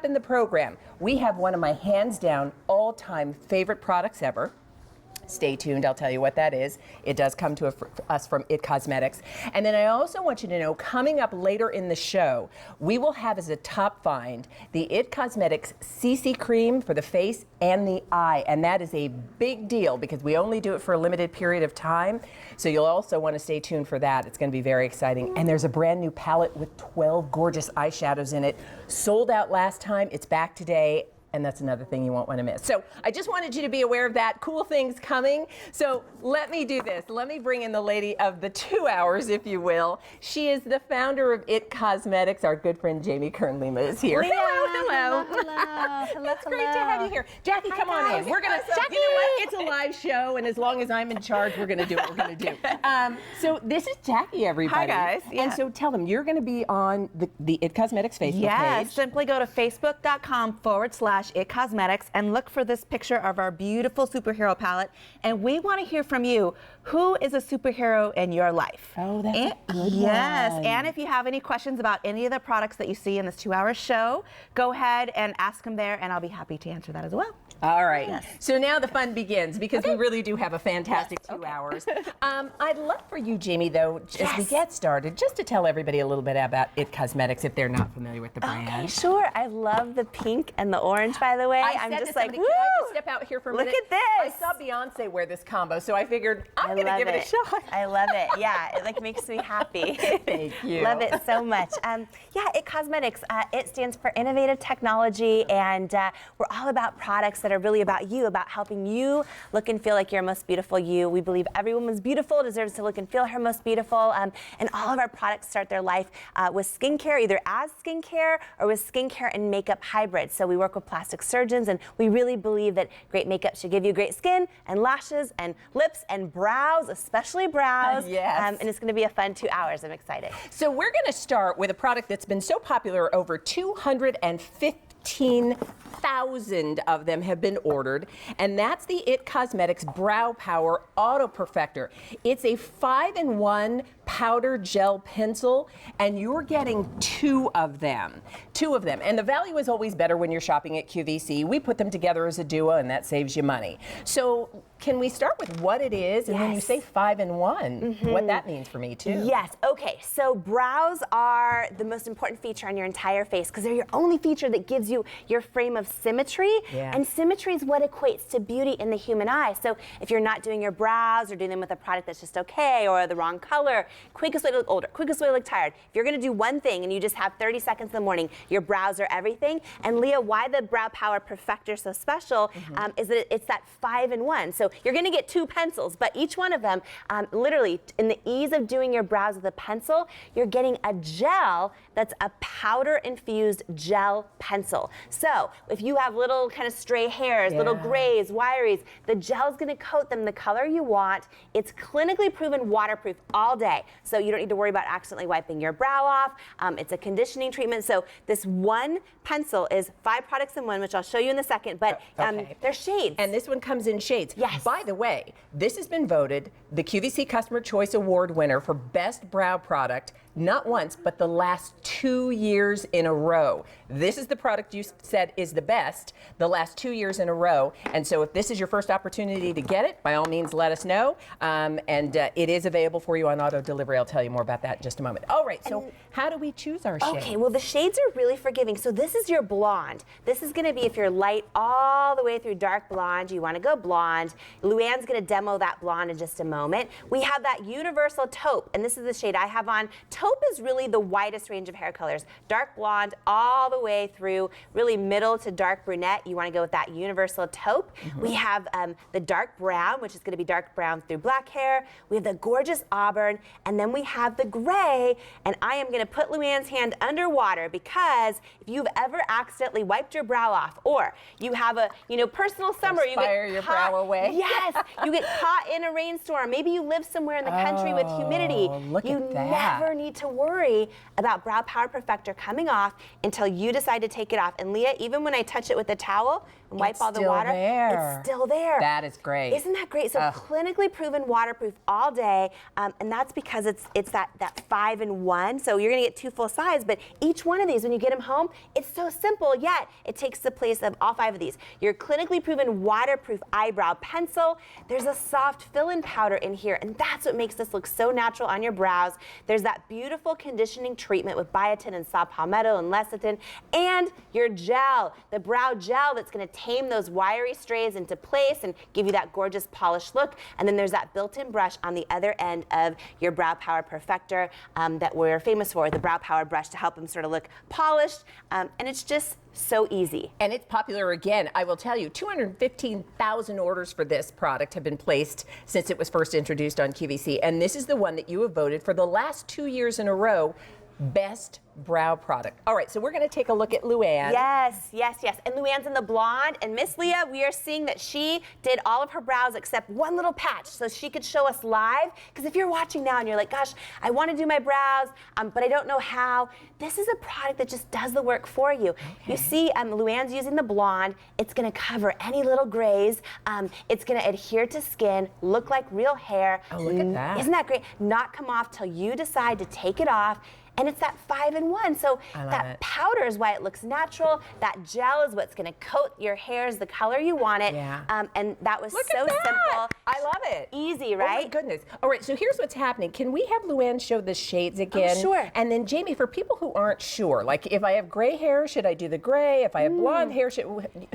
in the program, we have one of my hands down all-time favorite products ever. Stay tuned, I'll tell you what that is. It does come to us from IT Cosmetics. And then I also want you to know, coming up later in the show, we will have as a top find the IT Cosmetics CC Cream for the face and the eye. And that is a big deal because we only do it for a limited period of time. So you'll also want to stay tuned for that. It's going to be very exciting. And there's a brand new palette with 12 gorgeous eyeshadows in it. Sold out last time, it's back today. And that's another thing you won't want to miss. So I just wanted you to be aware of that. Cool things coming. So let me do this. Let me bring in the lady of the 2 hours, if you will. She is the founder of IT Cosmetics. Our good friend Jamie Kern-Lima is here. Leah, hello. Hello. It's great to have you here. Jackie, come on in. We're gonna. Jackie! You know what? It's a live show, and as long as I'm in charge, we're gonna do what we're gonna do. So this is Jackie, everybody. Hi, guys. Yeah. And so tell them you're gonna be on the IT Cosmetics Facebook page. Simply go to facebook.com/IT Cosmetics and look for this picture of our beautiful superhero palette. And we want to hear from you. Who is a superhero in your life? Oh, that's a good one. Yes, and if you have any questions about any of the products that you see in this 2-hour show, go ahead and ask them there, and I'll be happy to answer that as well. All right. Yes. So now the fun begins because we really do have a fantastic 2 hours. I'd love for you, Jamie, though, as we get started, just to tell everybody a little bit about IT Cosmetics if they're not familiar with the brand. Okay, sure. I love the pink and the orange, by the way. I'm just like, woo! can I just step out here for a minute? Look at this. I saw Beyonce wear this combo, so I figured I'm going to give it a shot. I love it. Yeah, it like makes me happy. Thank you. Love it so much. Yeah, IT Cosmetics, it stands for innovative technology, and we're all about products that are really about you, about helping you look and feel like your most beautiful you. We believe every woman's beautiful, deserves to look and feel her most beautiful, and all of our products start their life with skincare, either as skincare or with skincare and makeup hybrids. So we work with plastic surgeons, and we really believe that great makeup should give you great skin and lashes and lips and brows, especially brows. Yes. And it's going to be a fun 2 hours. I'm excited. So we're going to start with a product that's been so popular, over 215,000 of them have been ordered, and that's the IT Cosmetics Brow Power Auto Perfector. It's a 5-in-1 powder gel pencil, and you're getting 2 of them. 2 of them. And the value is always better when you're shopping at QVC. We put them together as a duo, and that saves you money. So can we start with what it is? And when you say 5-in-1, what that means for me, too. Yes. Okay. So brows are the most important feature on your entire face because they're your only feature that gives you your frame of symmetry. Yeah. And symmetry is what equates to beauty in the human eye. So if you're not doing your brows or doing them with a product that's just okay or the wrong color, quickest way to look older, quickest way to look tired. If you're going to do one thing and you just have 30 seconds in the morning, your brows are everything. And Leah, why the Brow Power Perfector is so special is that it's that 5-in-1. So you're going to get 2 pencils, but each one of them, literally, in the ease of doing your brows with a pencil, you're getting a gel that's a powder-infused gel pencil. So if you have little kind of stray hairs, little grays, wiries, the gel is going to coat them the color you want. It's clinically proven waterproof all day, so you don't need to worry about accidentally wiping your brow off. It's a conditioning treatment. So this one pencil is 5 products in one, which I'll show you in a second, but they're shades. And this one comes in shades. Yes. By the way, this has been voted the QVC Customer Choice Award winner for Best Brow Product, not once, but the last 2 years in a row. This is the product you said is the best the last 2 years in a row. And so if this is your first opportunity to get it, by all means, let us know. It is available for you on auto delivery. I'll tell you more about that in just a moment. All right, so how do we choose our shades? Okay, well, the shades are really forgiving. So this is your blonde. This is going to be if you're light all the way through dark blonde, you want to go blonde. Luann's going to demo that blonde in just a moment. We have that universal taupe, and this is the shade I have on. Taupe is really the widest range of hair colors. Dark blonde all the way through really middle to dark brunette. You want to go with that universal taupe. We have the dark brown, which is going to be dark brown through black hair. We have the gorgeous auburn, and then we have the gray, and I am going to put Luann's hand underwater because if you've ever accidentally wiped your brow off, or you have a personal summer, you get your caught, brow away. Yes, you get caught in a rainstorm. Maybe you live somewhere in the country with humidity. Look you at that. never need to worry about Brow Power Perfector coming off until you decide to take it off. And Leah, even when I touch it with a towel and wipe all the water, it's still there. That is great. Isn't that great? So clinically proven waterproof all day, and that's because it's that 5-in-1. So you're gonna get 2 full size, but each one of these, when you get them home, it's so simple, yet it takes the place of all 5 of these. Your clinically proven waterproof eyebrow pencil. There's a soft fill-in powder in here, and that's what makes this look so natural on your brows. There's that beautiful conditioning treatment with biotin and saw palmetto and lecithin, and your gel, the brow gel that's gonna tame those wiry strays into place and give you that gorgeous polished look. And then there's that built-in brush on the other end of your Brow Power Perfector that we're famous for, the Brow Power brush, to help them sort of look polished. And it's just so easy. And it's popular again. I will tell you, 215,000 orders for this product have been placed since it was first introduced on QVC. And this is the one that you have voted for the last 2 years in a row, best brow product. All right, so we're going to take a look at Luann. Yes, yes, yes. And Luann's in the blonde. And Miss Leah, we are seeing that she did all of her brows except one little patch so she could show us live. Because if you're watching now and you're like, gosh, I want to do my brows, but I don't know how, this is a product that just does the work for you. Okay. You see, Luann's using the blonde. It's going to cover any little grays. It's going to adhere to skin, look like real hair. Oh, look at that. Isn't that great? Not come off till you decide to take it off. And it's that 5-in-1. So that powder is why it looks natural. That gel is what's going to coat your hairs the color you want it. Yeah. And that was Look so at that. simple. I love it. Easy, right? Oh my goodness. All right, so here's what's happening. Can we have Luann show the shades again? Oh, sure. And then Jamie, for people who aren't sure, like if I have gray hair, should I do the gray? If I have blonde hair,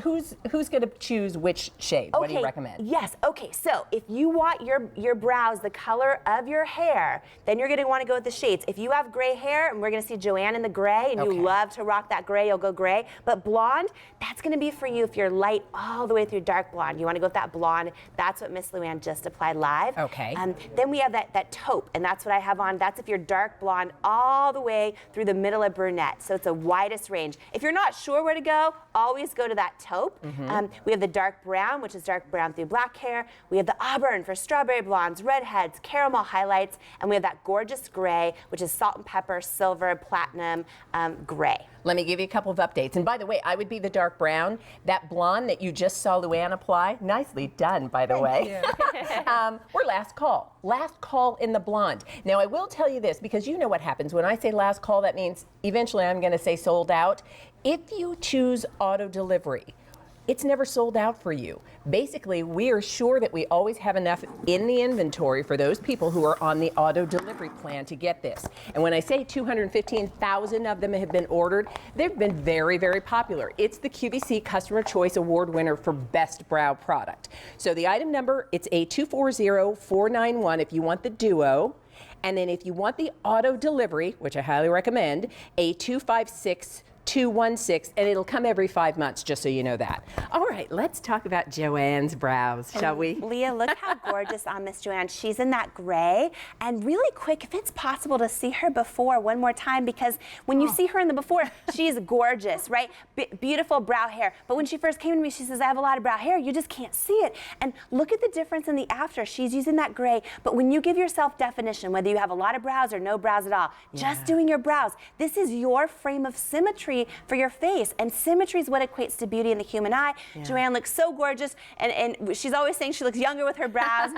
who's going to choose which shade? Okay. What do you recommend? Yes. Okay. So if you want your brows the color of your hair, then you're going to want to go with the shades. If you have gray hair, and we're going to see Joanne in the gray, and you love to rock that gray, you'll go gray. But blonde, that's going to be for you if you're light all the way through dark blonde. You want to go with that blonde. That's what Miss Luann just applied live. Okay. Then we have that taupe, and that's what I have on. That's if you're dark blonde all the way through the middle of brunette. So it's the widest range. If you're not sure where to go, always go to that taupe. We have the dark brown, which is dark brown through black hair. We have the auburn for strawberry blondes, redheads, caramel highlights, and we have that gorgeous gray, which is salt and pepper, silver, platinum, gray. Let me give you a couple of updates. And by the way, I would be the dark brown. That blonde that you just saw Luann apply, nicely done, by the way. We're last call. Last call in the blonde. Now, I will tell you this, because you know what happens. When I say last call, that means eventually I'm going to say sold out. If you choose auto delivery, it's never sold out for you. Basically, we are sure that we always have enough in the inventory for those people who are on the auto delivery plan to get this. And when I say 215,000 of them have been ordered, they've been very, very popular. It's the QVC Customer Choice Award winner for Best Brow Product. So the item number, it's A240491 if you want the duo. And then if you want the auto delivery, which I highly recommend, A256216, and it'll come every 5 months, just so you know that. All right, let's talk about Joanne's brows, shall we? Leah, look how gorgeous on Miss Joanne. She's in that gray. And really quick, if it's possible to see her before one more time, because when you see her in the before, she's gorgeous, right? Beautiful brow hair. But when she first came to me, she says, I have a lot of brow hair. You just can't see it. And look at the difference in the after. She's using that gray. But when you give yourself definition, whether you have a lot of brows or no brows at all, just doing your brows, this is your frame of symmetry for your face, and symmetry is what equates to beauty in the human eye. Joanne looks so gorgeous, and she's always saying she looks younger with her brows,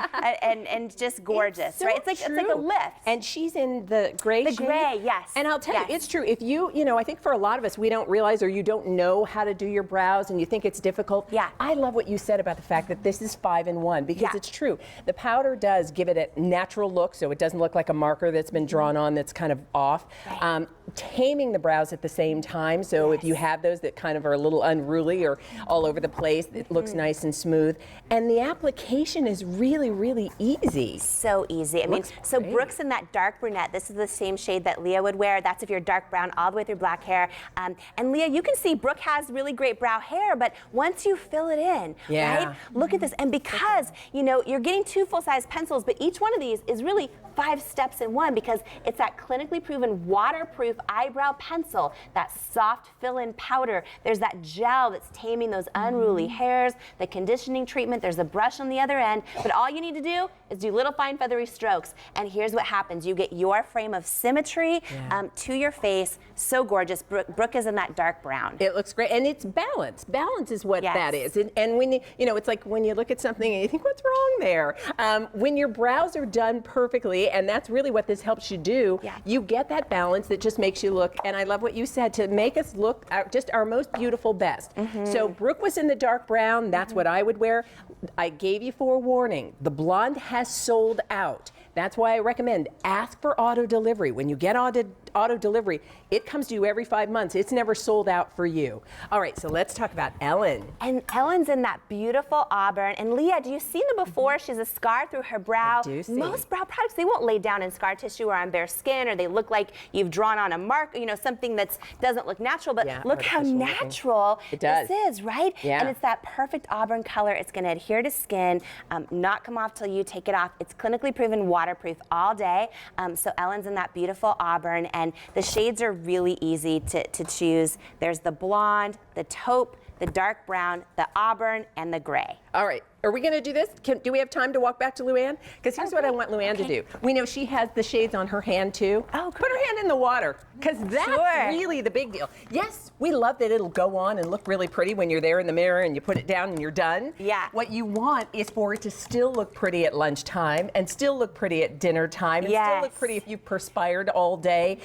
and just gorgeous, right? It's like a lift. And she's in the gray shade. The gray, yes. And I'll tell you, it's true. If you know, I think for a lot of us, we don't realize, or you don't know how to do your brows, and you think it's difficult. Yeah. I love what you said about the fact that this is 5-in-1, because it's true. The powder does give it a natural look, so it doesn't look like a marker that's been drawn on that's kind of off. Right. Taming the brows at the same time, so if you have those that kind of are a little unruly or all over the place, it looks nice and smooth. And the application is really, really easy. So easy. I mean, so Brooke's in that dark brunette. This is the same shade that Leah would wear. That's if you're dark brown all the way through black hair. And Leah, you can see Brooke has really great brow hair, but once you fill it in, right? Look at this. And because, you know, you're getting 2 full-size pencils, but each one of these is really 5 steps in one, because it's that clinically proven waterproof eyebrow pencil, that soft fill-in powder. There's that gel that's taming those unruly hairs, the conditioning treatment. There's a brush on the other end. But all you need to do is do little fine feathery strokes. And here's what happens. You get your frame of symmetry to your face. So gorgeous. Brooke is in that dark brown. It looks great, and it's balance. Balance is what that is. And when you know, it's like when you look at something and you think, what's wrong there? When your brows are done perfectly, and that's really what this helps you do, you get that balance that just makes you look, and I love what you said, to make us look just our most beautiful best. So Brooke was in the dark brown. That's what I would wear. I gave you forewarning. The blonde has sold out. That's why I recommend ask for auto delivery. When you get auto delivery, it comes to you every 5 months. It's never sold out for you. All right, so let's talk about Ellen. And Ellen's in that beautiful auburn. And Leah, do you see them before? She's a scar through her brow. I do see. Most brow products, they won't lay down in scar tissue or on bare skin, or they look like you've drawn on a mark, you know, something that doesn't look natural. But look how natural this is, right? And it's that perfect auburn color. It's going to adhere to skin, not come off till you take it off. It's clinically proven waterproof all day. So Ellen's in that beautiful auburn, and the shades are really easy to choose. There's the blonde, the taupe, the dark brown, the auburn, and the gray. All right. Are we going to do this? Do we have time to walk back to Luann? Because here's what I want Luann to do. We know she has the shades on her hand too. Oh, put her hand in the water, because that's really the big deal. Yes, we love that it'll go on and look really pretty when you're there in the mirror and you put it down and you're done. What you want is for it to still look pretty at lunchtime, and still look pretty at dinner time, and still look pretty if you perspired all day.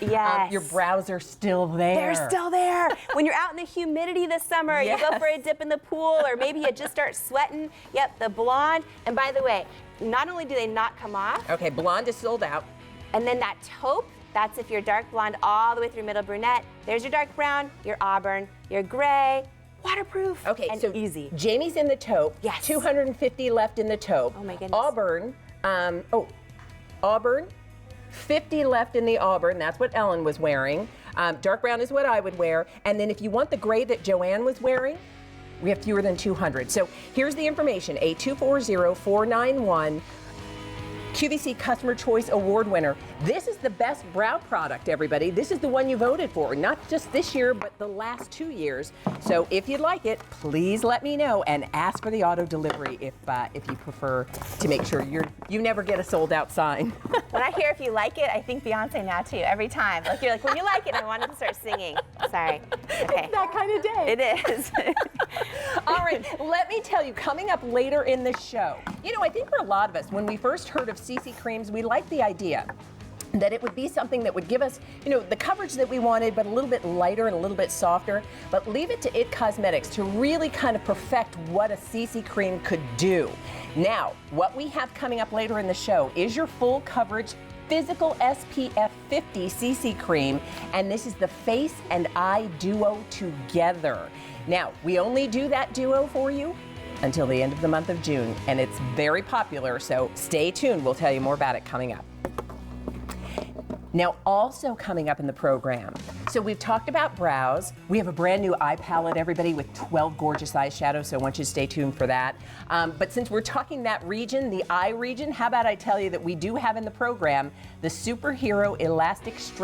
Your brows are still there. They're still there. When you're out in the humidity this summer, you go for a dip in the pool, or maybe you just start sweating. The blonde, and by the way, not only do they not come off. Okay, blonde is sold out. And then that taupe, that's if you're dark blonde all the way through middle brunette. There's your dark brown, your auburn, your gray, waterproof, and so easy. Jamie's in the taupe. 250 left in the taupe. Oh my goodness. Auburn, Auburn, 50 left in the auburn. That's what Ellen was wearing. Dark brown is what I would wear. And then if you want the gray that Joanne was wearing, we have fewer than 200. So here's the information, 8240-491. QVC Customer Choice Award winner. This is the best brow product, everybody. This is the one you voted for, not just this year, but the last 2 years. So if you'd like it, please let me know, and ask for the auto delivery if you prefer, to make sure you never get a sold out sign. When I hear if you like it, I think Beyonce now too, every time. Like you're like, when you like it, I wanted to start singing. Sorry. Okay. It's that kind of day. It is. All right, let me tell you, coming up later in the show, you know, I think for a lot of us, when we first heard of CC creams, we liked the idea that it would be something that would give us, you know, the coverage that we wanted, but a little bit lighter and a little bit softer. But leave it to IT Cosmetics to really kind of perfect what a CC cream could do. Now, what we have coming up later in the show is your full coverage physical SPF 50 CC cream, and this is the Face and Eye Duo together. Now, we only do that duo for you until the end of the month of June, and it's very popular, so stay tuned. We'll tell you more about it coming up. Now, also coming up in the program, so we've talked about brows. We have a brand new eye palette, everybody, with 12 gorgeous eyeshadows, so I want you to stay tuned for that. But since we're talking that region, the eye region, how about I tell you that we do have in the program the Superhero Elastic Strength